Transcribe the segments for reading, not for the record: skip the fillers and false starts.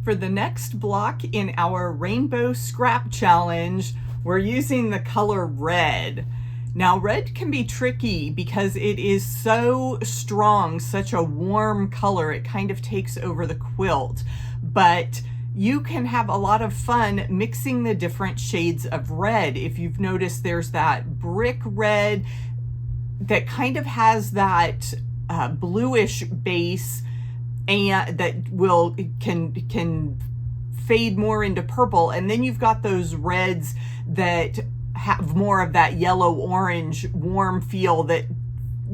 For the next block in our Rainbow Scrap Challenge, we're using the color red. Now, red can be tricky because it is so strong, such a warm color, it kind of takes over the quilt. But you can have a lot of fun mixing the different shades of red. If you've noticed, there's that brick red that kind of has that bluish base, and that can fade more into purple, and then you've got those reds that have more of that yellow orange warm feel that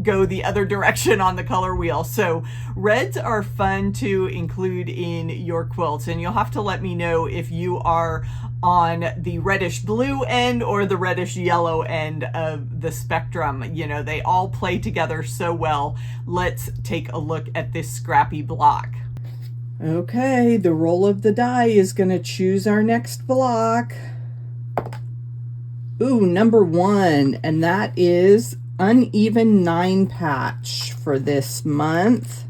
go the other direction on the color wheel. So reds are fun to include in your quilts, and you'll have to let me know if you are on the reddish blue end or the reddish yellow end of the spectrum. You know, they all play together so well. Let's take a look at this scrappy block. Okay, the roll of the die is going to choose our next block. Ooh, number 1, and that is uneven 9 patch for this month,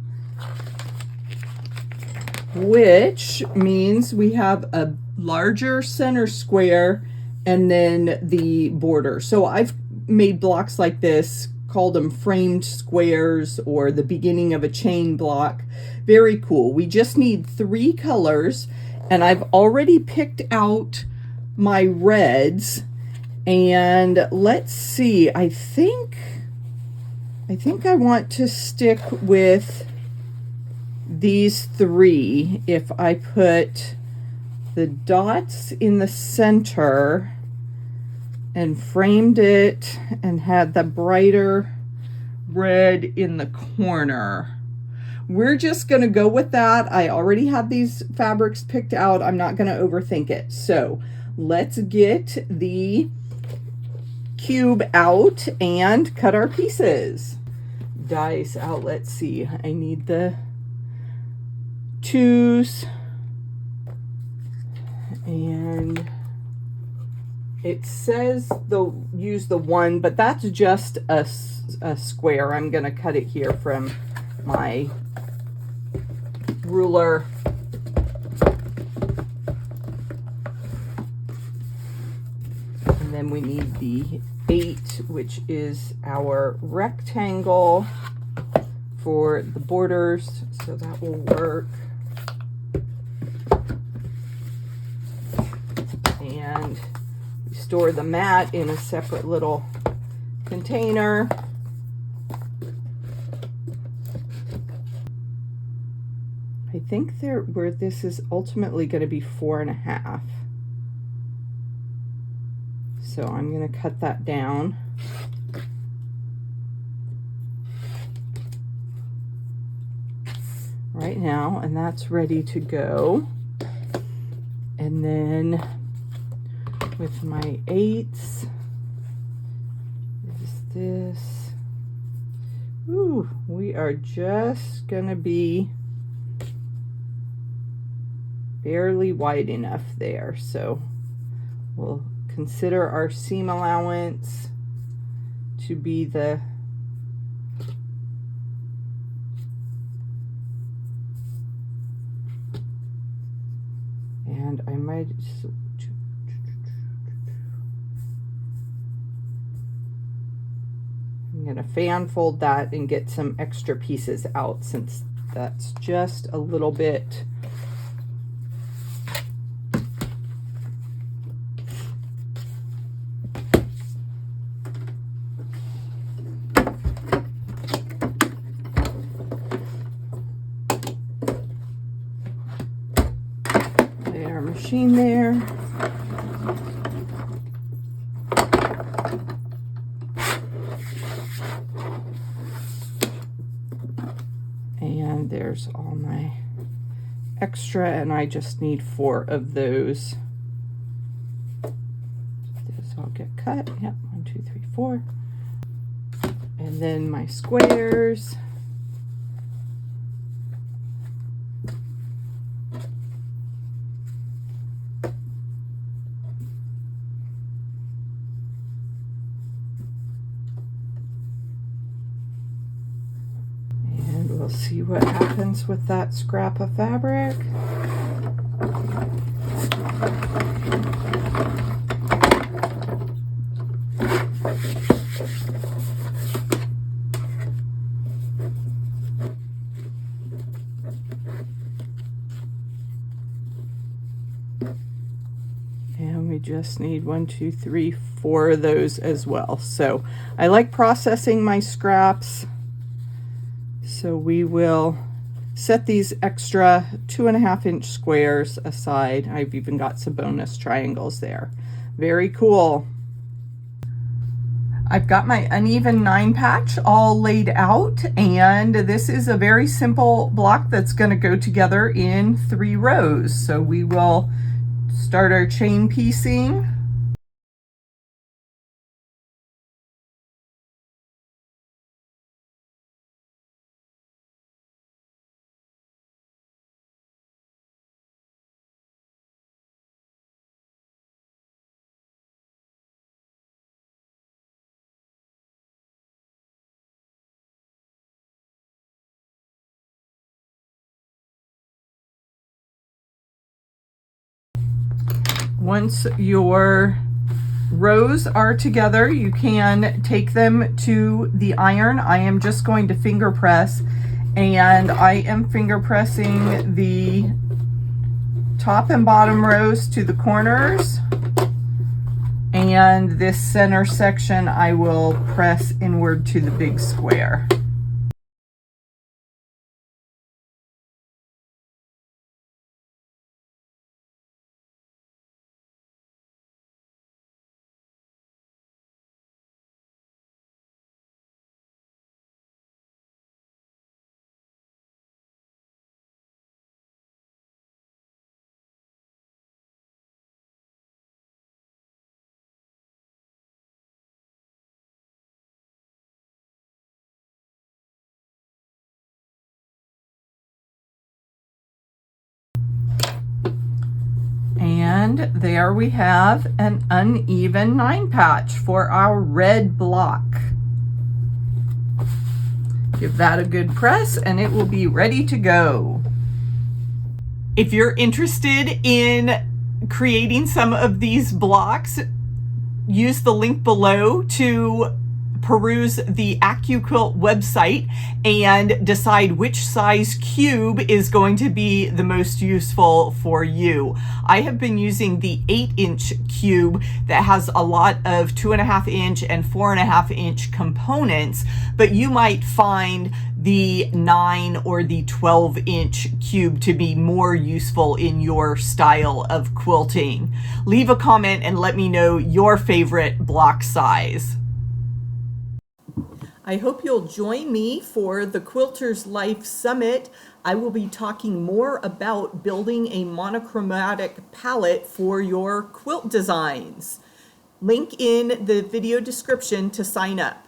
which means we have a larger center square and then the border. So I've made blocks like this, called them framed squares or the beginning of a chain block. Very cool. We just need 3 colors, and I've already picked out my reds. And let's see, I think I want to stick with these 3. If I put the dots in the center and framed it and had the brighter red in the corner. We're just going to go with that. I already have these fabrics picked out. I'm not going to overthink it. So let's get the cube out and cut our pieces. Dice out. Let's see. I need the 2s, and it says use the 1, but that's just a square. I'm going to cut it here from my ruler. And then we need the 8, which is our rectangle for the borders, so that will work. And we store the mat in a separate little container. I think where this is ultimately going to be 4.5. So I'm going to cut that down. Right now, and that's ready to go. And then with my 8s, is this. Ooh, we are just going to be barely wide enough there. So we'll consider our seam allowance to be the and I might I'm going to fan fold that and get some extra pieces out, since that's just a little bit machine there. And there's all my extra, and I just need 4 of those. This all get cut. Yep, 1, 2, 3, 4. And then my squares. We'll see what happens with that scrap of fabric. And we just need 1, 2, 3, 4 of those as well. So I like processing my scraps. So we will set these extra 2.5-inch squares aside. I've even got some bonus triangles there. Very cool. I've got my uneven 9 patch all laid out, and this is a very simple block that's going to go together in 3 rows. So we will start our chain piecing. Once your rows are together, you can take them to the iron. I am just going to finger press, and I am finger pressing the top and bottom rows to the corners, and this center section I will press inward to the big square. And there we have an uneven 9 patch for our red block. Give that a good press and it will be ready to go. If you're interested in creating some of these blocks, use the link below to peruse the AccuQuilt website and decide which size cube is going to be the most useful for you. I have been using the 8-inch cube that has a lot of 2.5-inch and 4.5-inch components, but you might find the 9 or the 12-inch cube to be more useful in your style of quilting. Leave a comment and let me know your favorite block size. I hope you'll join me for the Quilters Life Summit. I will be talking more about building a monochromatic palette for your quilt designs. Link in the video description to sign up.